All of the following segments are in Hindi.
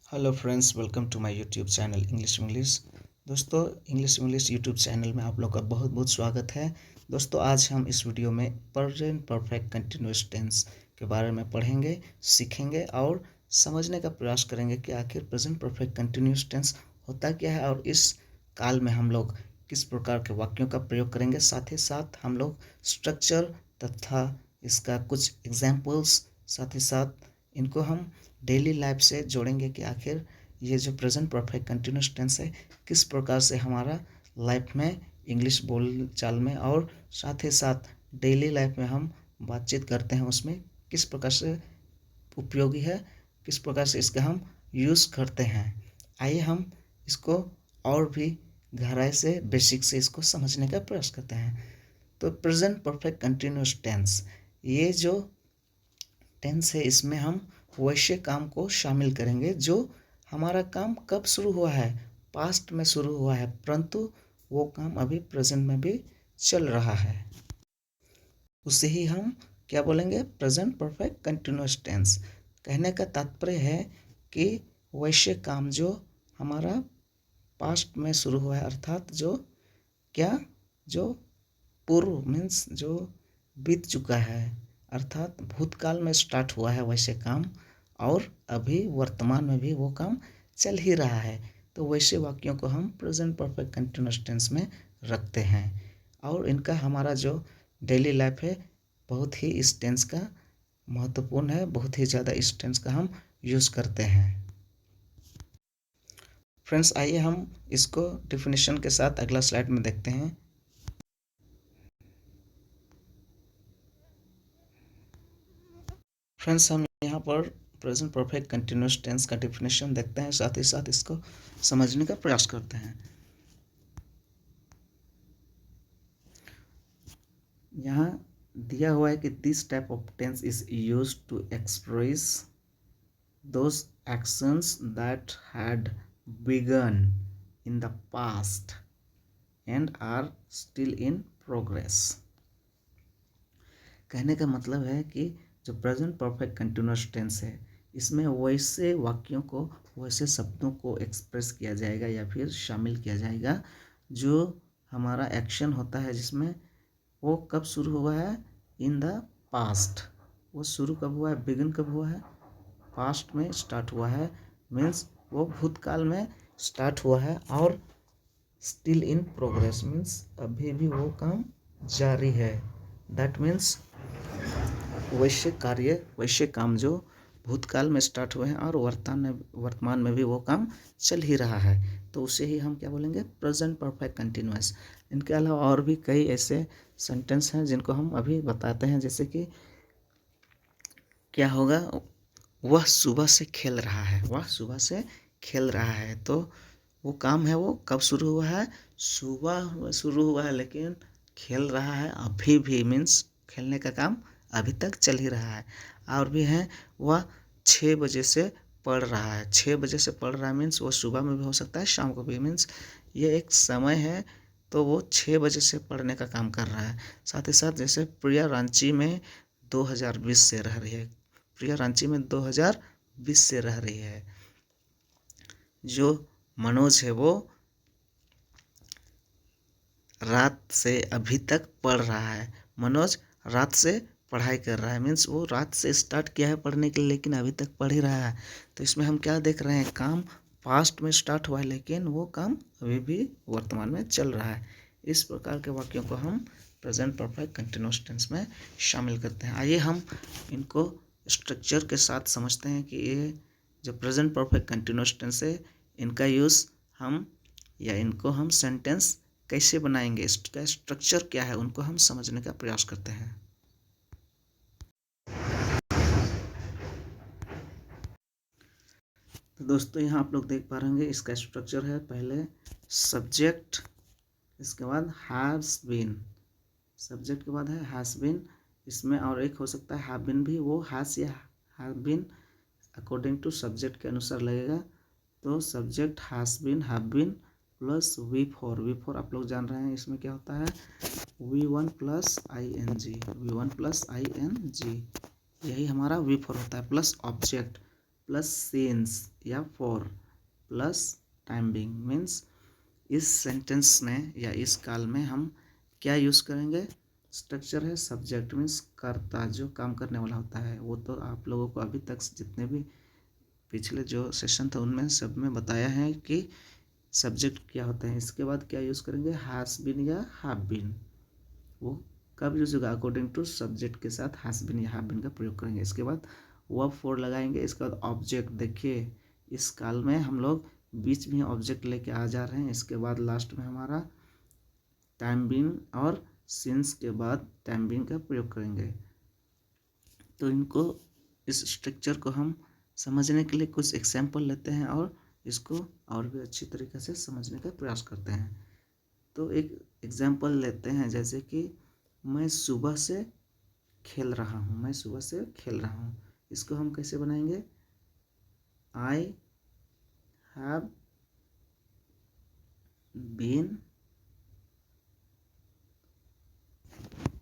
Hello friends, welcome to my YouTube channel English. दोस्तों, इंग्लिश यूट्यूब चैनल में आप लोग का बहुत बहुत स्वागत है। दोस्तों, आज हम इस वीडियो में प्रेजेंट परफेक्ट कंटिन्यूअस टेंस के बारे में पढ़ेंगे, सीखेंगे और समझने का प्रयास करेंगे कि आखिर प्रेजेंट परफेक्ट कंटिन्यूअस टेंस होता क्या है और इस काल में हम लोग किस प्रकार के वाक्यों का प्रयोग करेंगे। साथ ही साथ हम लोग स्ट्रक्चर तथा इसका कुछ एग्जाम्पल्स, साथ ही साथ इनको हम डेली लाइफ से जोड़ेंगे कि आखिर ये जो प्रेजेंट परफेक्ट कंटिन्यूअस टेंस है किस प्रकार से हमारा लाइफ में इंग्लिश बोल चाल में और साथ ही साथ डेली लाइफ में हम बातचीत करते हैं उसमें किस प्रकार से उपयोगी है, किस प्रकार से इसका हम यूज़ करते हैं। आइए हम इसको और भी गहराई से बेसिक से इसको समझने का प्रयास करते हैं। तो प्रेजेंट परफेक्ट कंटिन्यूअस टेंस, ये जो टेंस है इसमें हम वैसे काम को शामिल करेंगे जो हमारा काम कब शुरू हुआ है, पास्ट में शुरू हुआ है, परंतु वो काम अभी प्रेजेंट में भी चल रहा है। उसे ही हम क्या बोलेंगे, प्रेजेंट परफेक्ट कंटिन्यूअस टेंस। कहने का तात्पर्य है कि वैसे काम जो हमारा पास्ट में शुरू हुआ है, अर्थात जो पूर्व मीन्स जो बीत चुका है, अर्थात भूतकाल में स्टार्ट हुआ है वैसे काम और अभी वर्तमान में भी वो काम चल ही रहा है। तो वैसे वाक्यों को हम प्रेजेंट परफेक्ट कंटिन्यूअस टेंस में रखते हैं और इनका हमारा जो डेली लाइफ है बहुत ही इस टेंस का महत्वपूर्ण है, बहुत ही ज़्यादा इस टेंस का हम यूज़ करते हैं। फ्रेंड्स, आइए हम इसको डिफिनेशन के साथ अगला स्लाइड में देखते हैं। फ्रेंड्स, हम यहाँ पर प्रेजेंट परफेक्ट कंटिन्यूअस टेंस का डिफिनेशन देखते हैं, साथ ही साथ इसको समझने का प्रयास करते हैं। यहाँ दिया हुआ है कि this type of tense is used to express those actions that had begun in the past and are still in progress. कहने का मतलब है कि जो प्रेजेंट परफेक्ट कंटिन्यूअस टेंस है इसमें वैसे वाक्यों को, वैसे शब्दों को एक्सप्रेस किया जाएगा या फिर शामिल किया जाएगा जो हमारा एक्शन होता है जिसमें वो कब शुरू हुआ है, इन द पास्ट। वो शुरू कब हुआ है, बिगिन कब हुआ है, पास्ट में स्टार्ट हुआ है, मीन्स वो भूतकाल में स्टार्ट हुआ है और स्टिल इन प्रोग्रेस मीन्स अभी भी वो काम जारी है। दैट मीन्स वैसे कार्य, वैसे काम जो भूतकाल में स्टार्ट हुए हैं और वर्तमान में भी वो काम चल ही रहा है, तो उसे ही हम क्या बोलेंगे, प्रेजेंट परफेक्ट कंटिन्यूअस। इनके अलावा और भी कई ऐसे सेंटेंस हैं जिनको हम अभी बताते हैं, जैसे कि क्या होगा, वह सुबह से खेल रहा है, वह सुबह से खेल रहा है। तो वो काम है वो कब शुरू हुआ है, सुबह शुरू हुआ है, लेकिन खेल रहा है अभी भी, मीन्स खेलने का काम अभी तक चल ही रहा है। और भी है, वह 6 बजे से पढ़ रहा है, 6 बजे से पढ़ रहा है मीन्स वो सुबह में भी हो सकता है, शाम को भी, मीन्स ये एक समय है, तो वो 6 बजे से पढ़ने का काम कर रहा है। साथ ही साथ जैसे प्रिया रांची में 2020 से रह रही है, प्रिया रांची में 2020 से रह रही है। जो मनोज है वो रात से अभी तक पढ़ रहा है, मनोज रात से पढ़ाई कर रहा है, मीन्स वो रात से स्टार्ट किया है पढ़ने के लिए लेकिन अभी तक पढ़ ही रहा है। तो इसमें हम क्या देख रहे हैं, काम पास्ट में स्टार्ट हुआ है लेकिन वो काम अभी भी वर्तमान में चल रहा है। इस प्रकार के वाक्यों को हम प्रेजेंट परफेक्ट कंटिन्यूअस टेंस में शामिल करते हैं। आइए हम इनको स्ट्रक्चर के साथ समझते हैं कि ये जो प्रेजेंट परफेक्ट कंटिन्यूअस टेंस है इनका यूज़ हम या इनको हम सेंटेंस कैसे बनाएंगे, इसका स्ट्रक्चर क्या है, उनको हम समझने का प्रयास करते हैं। तो दोस्तों, यहाँ आप लोग देख पा रहे होंगे इसका स्ट्रक्चर है, पहले सब्जेक्ट, इसके बाद हैज़ बीन, सब्जेक्ट के बाद है हैज़ बीन, इसमें और एक हो सकता है हैव बीन भी, वो हैज़ या have been according to subject के अनुसार लगेगा। तो subject has been, have been plus V4, V4 आप लोग जान रहे हैं इसमें क्या होता है, V1 plus ING, V1 plus ING, यही हमारा V4 होता है, प्लस ऑब्जेक्ट। प्लस सिंस या for plus time being means इस सेंटेंस में या इस काल में हम क्या यूज़ करेंगे। स्ट्रक्चर है सब्जेक्ट मीन्स कर्ता जो काम करने वाला होता है। वो तो आप लोगों को अभी तक जितने भी पिछले जो सेशन था उनमें सब में बताया है कि सब्जेक्ट क्या होता है। इसके बाद क्या यूज़ करेंगे, हैज़ बीन या हैव बीन। वो कब यूज़ होगा, अकॉर्डिंग टू सब्जेक्ट के साथ हैज़ बीन या हैव बीन का प्रयोग करेंगे। इसके बाद वर्ब फॉर लगाएंगे। इसके बाद ऑब्जेक्ट, देखिए इस काल में हम लोग बीच में ऑब्जेक्ट लेके आ जा रहे हैं। इसके बाद लास्ट में हमारा टाइम बीन और सिंस के बाद टाइम बीन का प्रयोग करेंगे। तो इनको इस स्ट्रक्चर को हम समझने के लिए कुछ एग्जाम्पल लेते हैं और इसको और भी अच्छी तरीके से समझने का प्रयास करते हैं। तो एक एग्जाम्पल लेते हैं, जैसे कि मैं सुबह से खेल रहा हूँ। मैं सुबह से खेल रहा हूँ, इसको हम कैसे बनाएंगे, I have been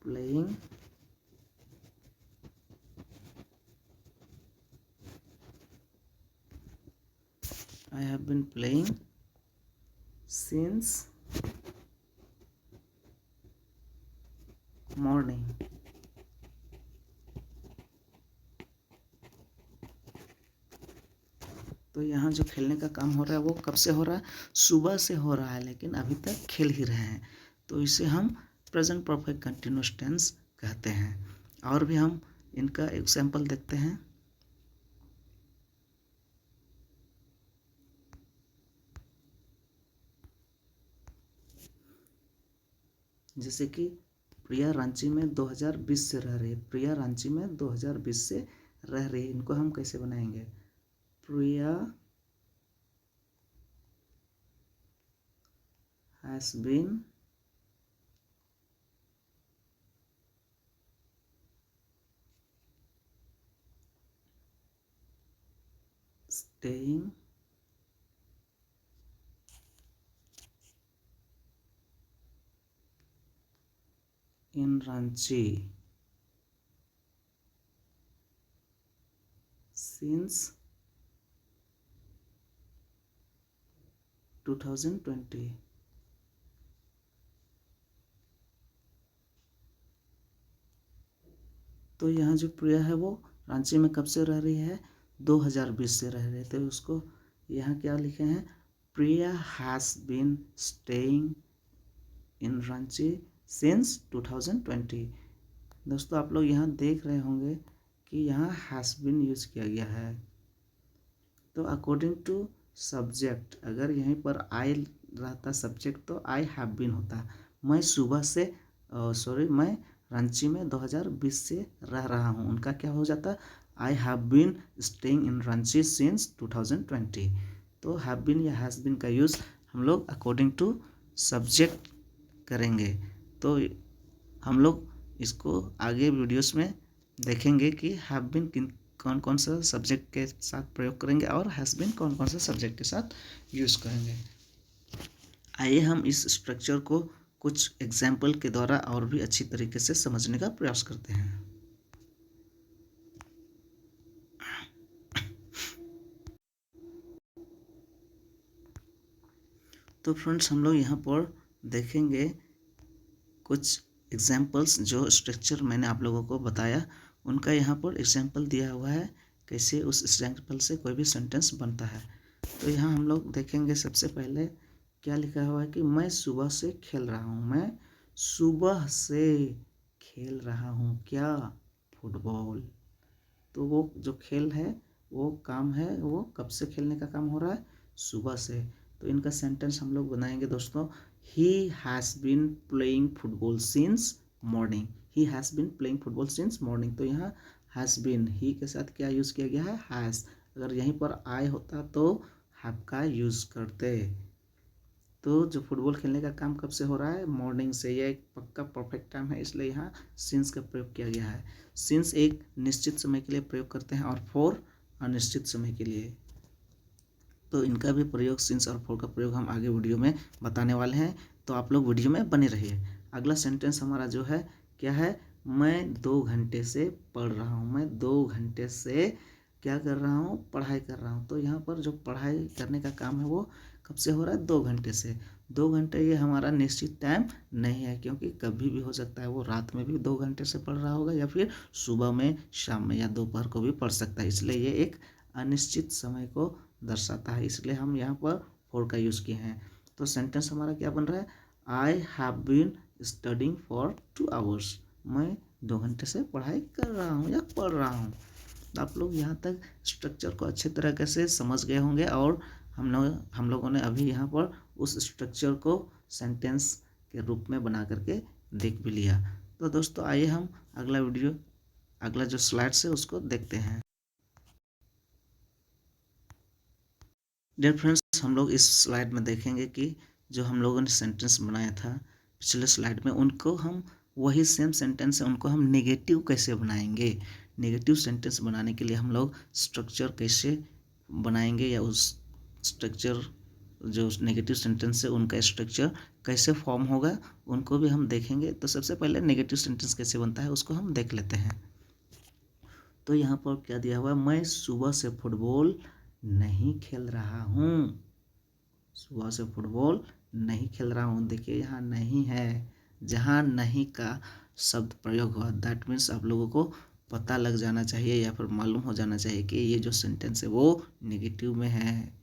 playing I have been playing since morning. तो यहाँ जो खेलने का काम हो रहा है वो कब से हो रहा है, सुबह से हो रहा है, लेकिन अभी तक खेल ही रहे हैं। तो इसे हम प्रेजेंट परफेक्ट कंटिन्यूअस टेंस कहते हैं। और भी हम इनका एग्जाम्पल देखते हैं। जैसे कि प्रिया रांची में 2020 से रह रही है। प्रिया रांची में 2020 से रह रही है, इनको हम कैसे बनाएंगे, Priya has been staying in Ranchi since 2020। तो यहाँ जो प्रिया है वो रांची में कब से रह रही है, 2020 से रह रही है। तो उसको यहाँ क्या लिखे हैं, Priya has been staying in Ranchi since 2020। दोस्तों आप लोग यहाँ देख रहे होंगे कि यहाँ हैज़ बीन यूज किया गया है। तो अकॉर्डिंग टू सब्जेक्ट, अगर यहीं पर आई रहता सब्जेक्ट तो आई हैव बीन होता। मैं सुबह से मैं रांची में 2020 से रह रहा हूँ, उनका क्या हो जाता, I have been staying in Ranchi since 2020। तो हैव बीन या हैज़ बीन का यूज़ हम लोग अकॉर्डिंग टू सब्जेक्ट करेंगे। तो हम लोग इसको आगे वीडियोस में देखेंगे कि हैव बीन कौन कौन सा सब्जेक्ट के साथ प्रयोग करेंगे और हैज़ बीन कौन कौन सा सब्जेक्ट के साथ यूज़ करेंगे। आइए हम इस स्ट्रक्चर को कुछ एग्जाम्पल के द्वारा और भी अच्छी तरीके से समझने का प्रयास करते हैं। तो फ्रेंड्स हम लोग यहाँ पर देखेंगे कुछ एग्जाम्पल्स, जो स्ट्रक्चर मैंने आप लोगों को बताया उनका यहाँ पर एग्जाम्पल दिया हुआ है, कैसे उस एग्जाम्पल से कोई भी सेंटेंस बनता है। तो यहाँ हम लोग देखेंगे सबसे पहले क्या लिखा हुआ है कि मैं सुबह से खेल रहा हूँ। मैं सुबह से खेल रहा हूँ क्या, फुटबॉल। तो वो जो खेल है वो काम है, वो कब से खेलने का काम हो रहा है, सुबह से। तो इनका सेंटेंस हम लोग बनाएंगे दोस्तों, he has been playing football since morning. He has been playing football since morning. तो यहाँ हैज़ बीन, ही के साथ क्या यूज़ किया गया है, हैज़। अगर यहीं पर आई होता तो हैव का यूज़ करते। तो जो फुटबॉल खेलने का काम कब से हो रहा है, मॉर्निंग से। यह एक पक्का परफेक्ट टाइम है, इसलिए यहाँ सिंस का प्रयोग किया गया है। सिंस एक निश्चित समय के लिए प्रयोग करते हैं और फॉर अनिश्चित समय के लिए। तो इनका भी प्रयोग, सिंस और फॉर का प्रयोग हम आगे वीडियो में बताने वाले हैं, तो आप लोग वीडियो में बने रहिए। अगला सेंटेंस हमारा जो है क्या है, मैं 2 घंटे से पढ़ रहा हूँ। मैं 2 घंटे से क्या कर रहा हूँ, पढ़ाई कर रहा हूँ। तो यहाँ पर जो पढ़ाई करने का काम है वो कब से हो रहा है, 2 घंटे से। 2 घंटे ये हमारा निश्चित टाइम नहीं है, क्योंकि कभी भी हो सकता है वो रात में भी 2 घंटे से पढ़ रहा होगा, या फिर सुबह में, शाम में या दोपहर को भी पढ़ सकता है। इसलिए ये एक अनिश्चित समय को दर्शाता है, इसलिए हम यहाँ पर फॉर का यूज़ किए हैं। तो सेंटेंस हमारा क्या बन रहा है, I have been studying for 2 hours. मैं 2 घंटे से पढ़ाई कर रहा हूँ या पढ़ रहा हूँ। आप लोग यहाँ तक स्ट्रक्चर को अच्छे तरीके से समझ गए होंगे, और हम लोगों ने अभी यहाँ पर उस स्ट्रक्चर को सेंटेंस के रूप में बना करके देख भी लिया। तो दोस्तों आइए हम अगला जो स्लाइड्स है उसको देखते हैं। डियर फ्रेंड्स, हम लोग इस स्लाइड में देखेंगे कि जो हम लोगों ने सेंटेंस बनाया था पिछले स्लाइड में, उनको हम वही सेम सेंटेंस है, उनको हम नेगेटिव कैसे बनाएंगे। नेगेटिव सेंटेंस बनाने के लिए हम लोग स्ट्रक्चर कैसे बनाएंगे, या उस स्ट्रक्चर जो नेगेटिव सेंटेंस है उनका स्ट्रक्चर कैसे फॉर्म होगा, उनको भी हम देखेंगे। तो सबसे पहले नेगेटिव सेंटेंस कैसे बनता है उसको हम देख लेते हैं। तो यहाँ पर क्या दिया हुआ है, मैं सुबह से फुटबॉल नहीं खेल रहा हूँ। सुबह से फुटबॉल नहीं खेल रहा हूँ। देखिए यहाँ नहीं है, जहाँ नहीं का शब्द प्रयोग हुआ, दैट मीन्स आप लोगों को पता लग जाना चाहिए या फिर मालूम हो जाना चाहिए कि ये जो सेंटेंस है वो नेगेटिव में है।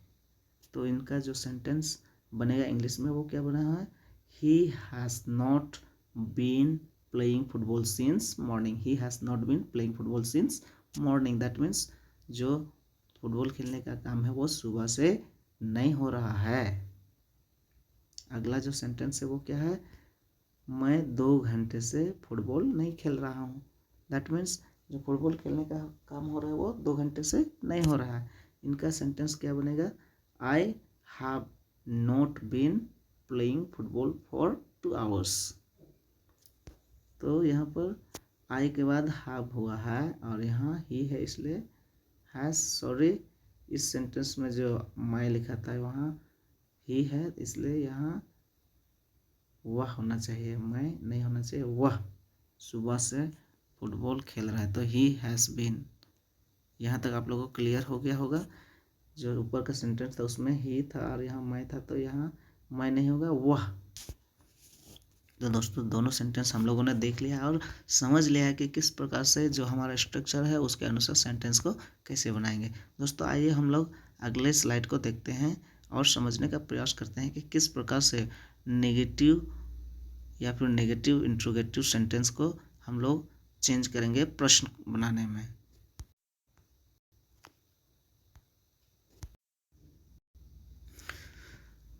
तो इनका जो सेंटेंस बनेगा इंग्लिश में वो क्या बना हुआ है, he has not been playing football since morning. He has not been playing football since morning, that means जो फुटबॉल खेलने का काम है वो सुबह से नहीं हो रहा है। अगला जो सेंटेंस है वो क्या है, मैं 2 घंटे से फुटबॉल नहीं खेल रहा हूँ। दैट मीन्स जो फुटबॉल खेलने का काम हो रहा है वो 2 घंटे से नहीं हो रहा है। इनका सेंटेंस क्या बनेगा, I have not been playing football for 2 hours. तो यहाँ पर आई के बाद हैव हुआ है और यहाँ ही है, इसलिए हैज़, सॉरी इस सेंटेंस में जो मैं लिखा था वहाँ ही है, इसलिए यहाँ वह होना चाहिए, मैं नहीं होना चाहिए। वह सुबह से फुटबॉल खेल रहा है, तो ही हैज़ बीन। यहाँ तक आप लोगों को क्लियर हो गया होगा। जो ऊपर का सेंटेंस था उसमें ही था और यहाँ मैं था, तो यहाँ मैं नहीं होगा, वह। तो दोस्तों दोनों सेंटेंस हम लोगों ने देख लिया और समझ लिया है कि किस प्रकार से जो हमारा स्ट्रक्चर है उसके अनुसार सेंटेंस को कैसे बनाएंगे। दोस्तों आइए हम लोग अगले स्लाइड को देखते हैं और समझने का प्रयास करते हैं कि किस प्रकार से नेगेटिव या फिर नेगेटिव इंट्रोगेटिव सेंटेंस को हम लोग चेंज करेंगे प्रश्न बनाने में।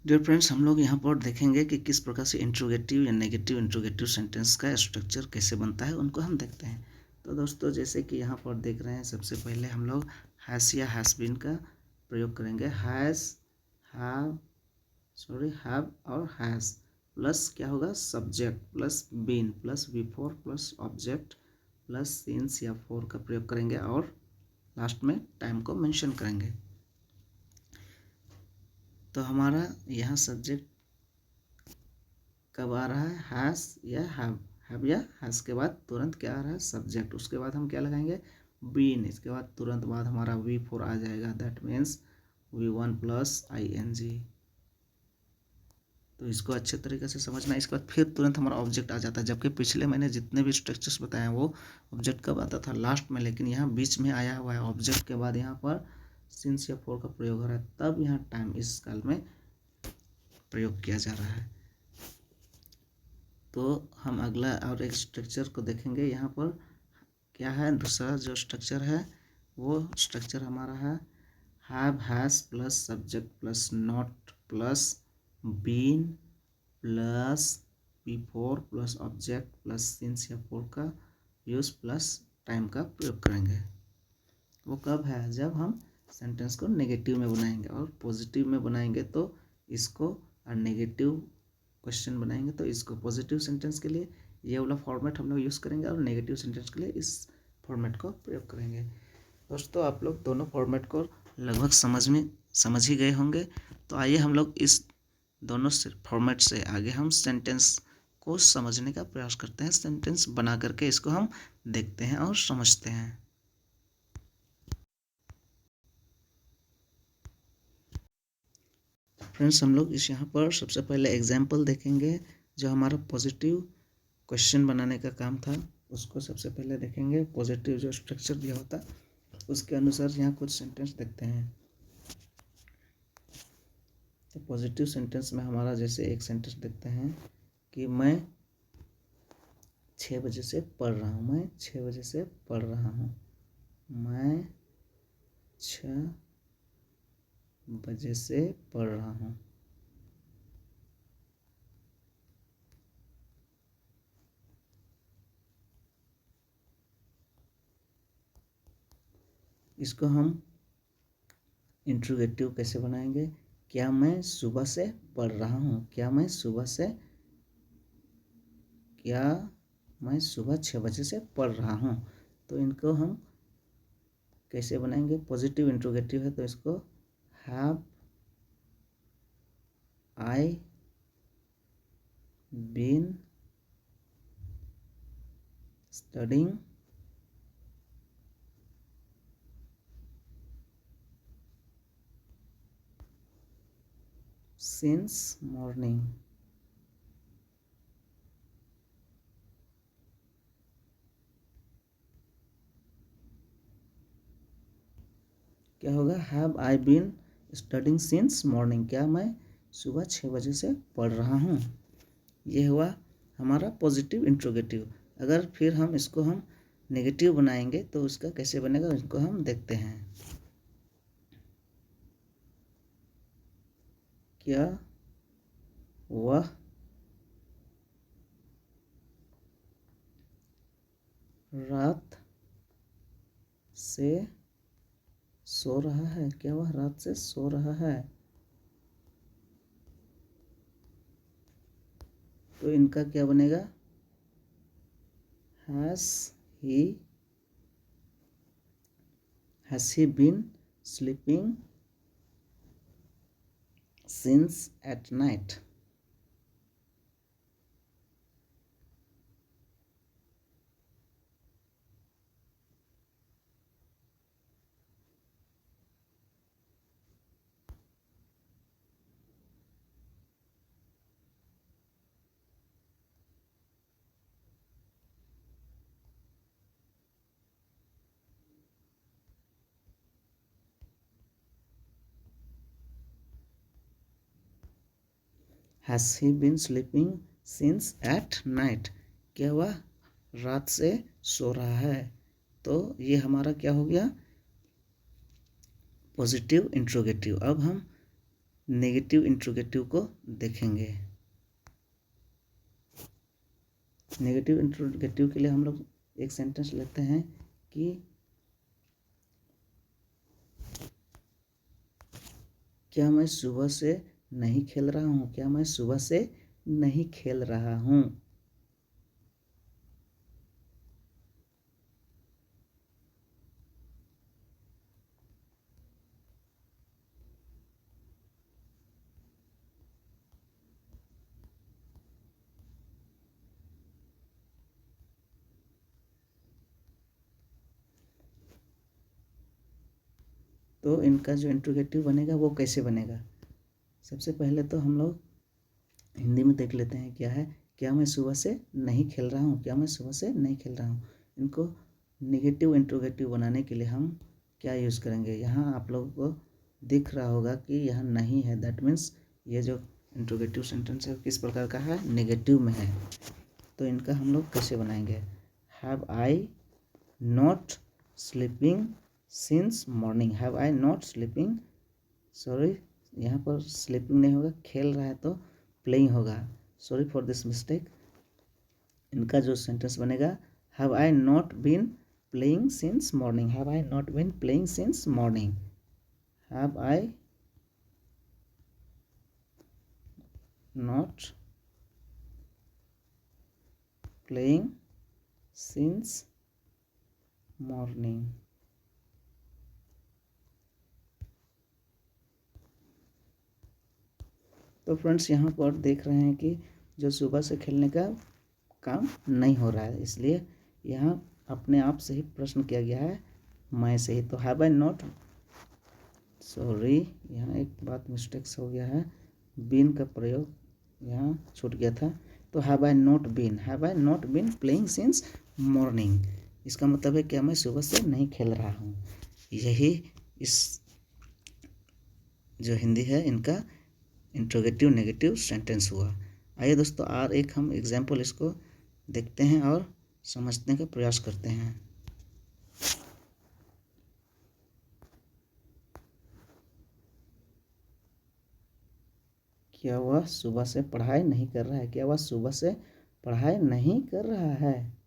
डियर फ्रेंड्स, हम लोग यहाँ पर देखेंगे कि किस प्रकार से इंट्रोगेटिव या नेगेटिव इंट्रोगेटिव सेंटेंस का स्ट्रक्चर कैसे बनता है, उनको हम देखते हैं। तो दोस्तों जैसे कि यहाँ पर देख रहे हैं, सबसे पहले हम लोग हैज़ या हैज़ बीन का प्रयोग करेंगे। हैज़, हैव और हैज़ प्लस क्या होगा, subject plus been plus before plus object plus since या फॉर का प्रयोग करेंगे और लास्ट में टाइम को मेंशन करेंगे। तो हमारा यहाँ सब्जेक्ट कब आ रहा है, हैज़ या हैव या हैज़ के बाद तुरंत क्या आ रहा है, सब्जेक्ट। उसके बाद हम क्या लगाएंगे, बीन। इसके बाद तुरंत बाद हमारा V4 आ जाएगा, that means V1 plus ING। तो इसको अच्छे तरीके से समझना। इसके बाद फिर तुरंत हमारा ऑब्जेक्ट आ जाता है, जबकि पिछले मैंने जितने भी स्ट्रक्चर्स बताए हैं वो ऑब्जेक्ट कब आता था, लास्ट में, लेकिन यहाँ बीच में आया हुआ है ऑब्जेक्ट के बाद यहाँ पर सिंस या फॉर का प्रयोग हो रहा है, तब यहाँ टाइम इस काल में प्रयोग किया जा रहा है। तो हम अगला और एक स्ट्रक्चर को देखेंगे। यहाँ पर क्या है, दूसरा जो स्ट्रक्चर है वो स्ट्रक्चर हमारा है have has plus subject plus not plus been plus before plus object plus since या फॉर का यूज प्लस टाइम का प्रयोग करेंगे। वो कब है, जब हम सेंटेंस को नेगेटिव में बनाएंगे, और पॉजिटिव में बनाएंगे तो इसको, और नेगेटिव क्वेश्चन बनाएंगे तो इसको। पॉजिटिव सेंटेंस के लिए ये वाला फॉर्मेट हम लोग यूज़ करेंगे और नेगेटिव सेंटेंस के लिए इस फॉर्मेट को प्रयोग करेंगे। दोस्तों आप लोग दोनों फॉर्मेट को लगभग समझ ही गए होंगे। तो आइए हम लोग इस दोनों फॉर्मेट से आगे हम सेंटेंस को समझने का प्रयास करते हैं। सेंटेंस बना करके इसको हम देखते हैं और समझते हैं। फ्रेंड्स, हम लोग इस यहाँ पर सबसे पहले एग्जाम्पल देखेंगे। जो हमारा पॉजिटिव क्वेश्चन बनाने का काम था उसको सबसे पहले देखेंगे। पॉजिटिव जो स्ट्रक्चर दिया होता उसके अनुसार यहाँ कुछ सेंटेंस देखते हैं। तो पॉजिटिव सेंटेंस में हमारा जैसे एक सेंटेंस देखते हैं कि मैं 6 बजे से पढ़ रहा हूँ। मैं 6 बजे से पढ़ रहा हूँ। मैं 6 बजे से पढ़ रहा हूँ। इसको हम इंट्रोगेटिव कैसे बनाएंगे? क्या मैं सुबह से पढ़ रहा हूँ? क्या मैं सुबह 6 बजे से पढ़ रहा हूँ? तो इनको हम कैसे बनाएंगे? पॉजिटिव इंट्रोगेटिव है तो इसको have I been studying since morning. क्या होगा? Have I been studying since morning. क्या मैं सुबह 6 बजे से पढ़ रहा हूँ? ये हुआ हमारा पॉजिटिव इंट्रोगेटिव। अगर फिर हम इसको नेगेटिव बनाएंगे तो उसका कैसे बनेगा इसको हम देखते हैं। क्या वह रात से सो रहा है? क्या वह रात से सो रहा है? तो इनका क्या बनेगा? has he been sleeping since at night? Has he been sleeping since at night? क्या वह रात से सो रहा है? तो ये हमारा क्या हो गया? Positive interrogative. अब हम नेगेटिव इंट्रोगेटिव को देखेंगे। नेगेटिव इंट्रोगेटिव के लिए हम लोग एक सेंटेंस लेते हैं कि क्या मैं सुबह से नहीं खेल रहा हूँ? क्या मैं सुबह से नहीं खेल रहा हूँ? तो इनका जो इंट्रोगेटिव बनेगा वो कैसे बनेगा? सबसे पहले तो हम लोग हिंदी में देख लेते हैं क्या है। क्या मैं सुबह से नहीं खेल रहा हूँ? क्या मैं सुबह से नहीं खेल रहा हूँ? इनको नेगेटिव इंट्रोगेटिव बनाने के लिए हम क्या यूज़ करेंगे? यहाँ आप लोगों को दिख रहा होगा कि यहाँ नहीं है। दैट मीन्स ये जो इंट्रोगेटिव सेंटेंस है किस प्रकार का है? नेगेटिव में है। तो इनका हम लोग कैसे बनाएंगे? Have I not sleeping since morning. Have I not sleeping, sorry यहाँ पर स्लीपिंग नहीं होगा, खेल रहा है तो प्लेइंग होगा। Sorry for this mistake. इनका जो सेंटेंस बनेगा, have I not been playing since morning. Have I not been playing since morning. Have I not playing since morning. तो फ्रेंड्स, यहाँ पर देख रहे हैं कि जो सुबह से खेलने का काम नहीं हो रहा है, इसलिए यहाँ अपने आप से ही प्रश्न किया गया है, मैं से ही। तो हैव आई नॉट, सॉरी यहाँ एक बात मिस्टेक्स हो गया है। बीन का प्रयोग यहाँ छूट गया था। तो have I not been playing since morning, इसका मतलब है क्या मैं सुबह से नहीं खेल रहा हूँ। यही इस जो हिंदी है इनका इंट्रोगेटिव नेगेटिव सेंटेंस हुआ। आइए दोस्तों और एक हम एग्जाम्पल इसको देखते हैं और समझने का प्रयास करते हैं। क्या वह सुबह से पढ़ाई नहीं कर रहा है? क्या वह सुबह से पढ़ाई नहीं कर रहा है?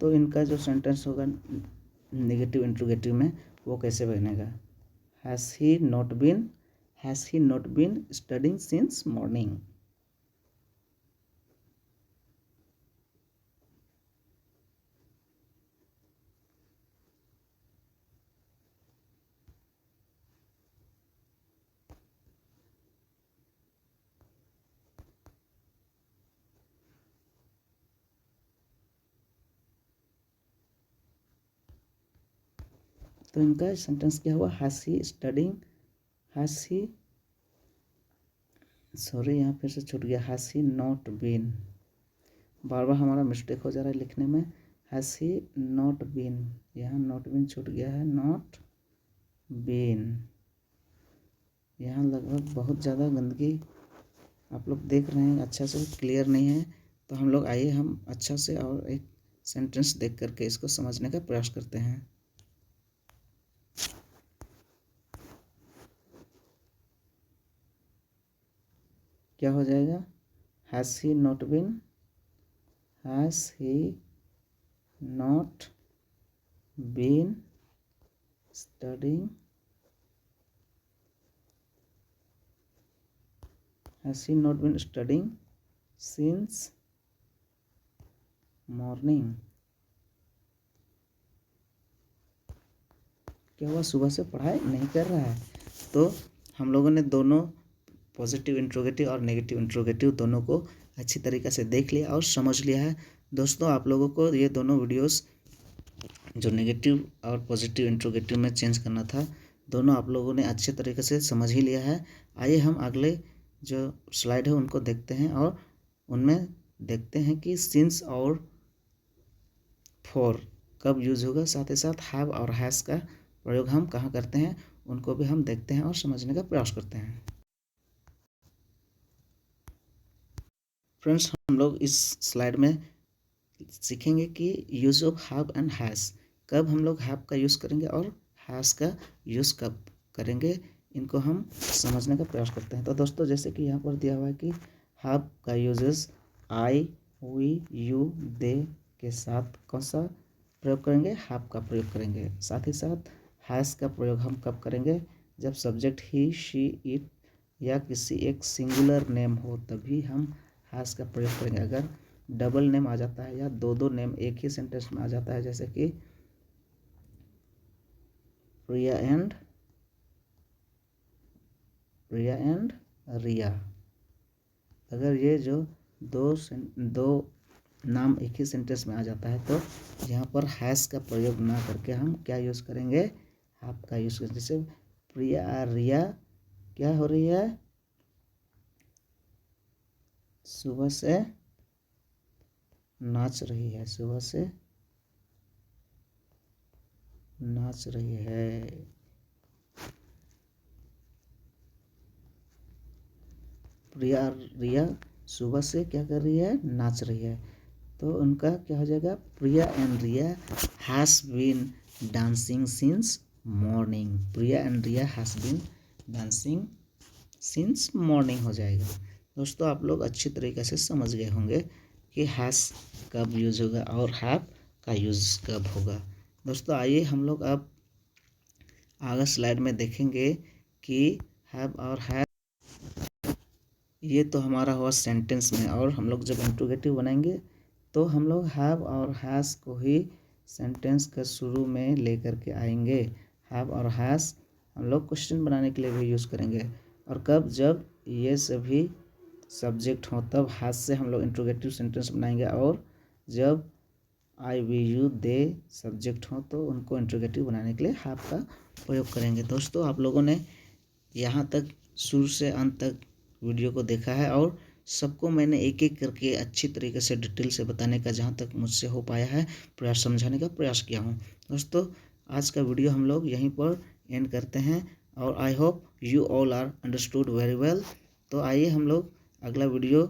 तो इनका जो सेंटेंस होगा नेगेटिव इंट्रोगेटिव में वो कैसे बनेगा? Has he not been studying since morning. तो इनका सेंटेंस क्या हुआ? सॉरी यहाँ फिर से छूट गया, हैज़ ही नॉट बीन, बार बार हमारा मिस्टेक हो जा रहा है लिखने में। हैज़ ही नॉट बीन, यहाँ नॉट बीन छूट गया है, नॉट बीन। यहाँ लगभग बहुत ज़्यादा गंदगी आप लोग देख रहे हैं, अच्छा से क्लियर नहीं है। तो हम लोग आइए हम अच्छा से और एक सेंटेंस देख करके इसको समझने का प्रयास करते हैं। क्या हो जाएगा? Has he not been studying since morning. क्या वह सुबह से पढ़ाई नहीं कर रहा है? तो हम लोगों ने दोनों पॉजिटिव इंट्रोगेटिव और नेगेटिव इंट्रोगेटिव दोनों को अच्छी तरीके से देख लिया और समझ लिया है। दोस्तों आप लोगों को ये दोनों वीडियोस जो नेगेटिव और पॉजिटिव इंट्रोगेटिव में चेंज करना था, दोनों आप लोगों ने अच्छे तरीके से समझ ही लिया है। आइए हम अगले जो स्लाइड है उनको देखते हैं और उनमें देखते हैं कि सिंस और फॉर कब यूज होगा, साथ ही साथ हैव और हैज़ का प्रयोग हम कहाँ करते हैं उनको भी हम देखते हैं और समझने का प्रयास करते हैं। फ्रेंड्स हम लोग इस स्लाइड में सीखेंगे कि use of have and has, कब हम लोग हैव का यूज़ करेंगे और हैज़ का यूज़ कब करेंगे, इनको हम समझने का प्रयास करते हैं। तो दोस्तों जैसे कि यहाँ पर दिया हुआ है कि हैव का यूजेस आई, वी, यू, दे के साथ कौन सा प्रयोग करेंगे? हैव का प्रयोग करेंगे। साथ ही साथ हैज़ का प्रयोग हम कब करेंगे? जब सब्जेक्ट ही, शी, इट या किसी एक सिंगुलर नेम हो तभी हम हैज़ का प्रयोग करेंगे। अगर डबल नेम आ जाता है या दो नेम एक ही सेंटेंस में आ जाता है, जैसे कि प्रिया एंड रिया, अगर ये जो दो नाम एक ही सेंटेंस में आ जाता है तो यहाँ पर हैज़ का प्रयोग ना करके हम क्या यूज़ करेंगे? हैव का यूज़ करेंगे। जैसे प्रिया और रिया क्या हो रही है? सुबह से नाच रही है, सुबह से नाच रही है। प्रिया और रिया सुबह से क्या कर रही है? नाच रही है। तो उनका क्या हो जाएगा? Priya and Riya has been dancing since morning. Priya and Riya has been dancing since morning हो जाएगा। दोस्तों आप लोग अच्छी तरीके से समझ गए होंगे कि हैज़ कब यूज़ होगा और हैव का यूज़ कब होगा। दोस्तों आइए हम लोग अब आगे स्लाइड में देखेंगे कि हैव और हैव, ये तो हमारा हुआ सेंटेंस में, और हम लोग जब इंट्रोगेटिव बनाएंगे तो हम लोग हैव और हैज़ को ही सेंटेंस के शुरू में लेकर के आएंगे। हैव और हैज़ हम लोग क्वेश्चन बनाने के लिए भी यूज़ करेंगे। और कब, जब ये सभी सब्जेक्ट हों तब हाथ से हम लोग इंट्रोगेटिव सेंटेंस बनाएंगे, और जब आई वी यू दे सब्जेक्ट हो तो उनको इंट्रोगेटिव बनाने के लिए हाथ का प्रयोग करेंगे। दोस्तों, आप लोगों ने यहाँ तक शुरू से अंत तक वीडियो को देखा है और सबको मैंने एक एक करके अच्छी तरीके से डिटेल से बताने का जहाँ तक मुझसे हो पाया है प्रयास, समझाने का प्रयास किया हूँ। दोस्तों, आज का वीडियो हम लोग यहीं पर एंड करते हैं और I hope you all are understood very well. तो आइए हम लोग अगला वीडियो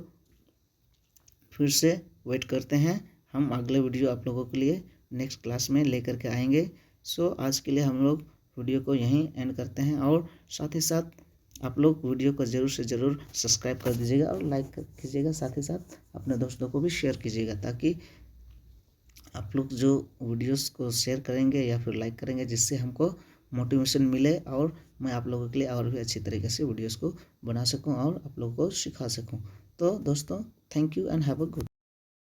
फिर से वेट करते हैं। हम अगले वीडियो आप लोगों के लिए नेक्स्ट क्लास में लेकर के आएंगे। सो आज के लिए हम लोग वीडियो को यहीं एंड करते हैं, और साथ ही साथ आप लोग वीडियो को ज़रूर से ज़रूर सब्सक्राइब कर दीजिएगा और लाइक कीजिएगा, साथ ही साथ अपने दोस्तों को भी शेयर कीजिएगा, ताकि आप लोग जो वीडियोस को शेयर करेंगे या फिर लाइक करेंगे जिससे हमको मोटिवेशन मिले और मैं आप लोगों के लिए और भी अच्छी तरीके से वीडियोस को बना सकूं और आप लोगों को सिखा सकूं। तो दोस्तों, thank you and have a good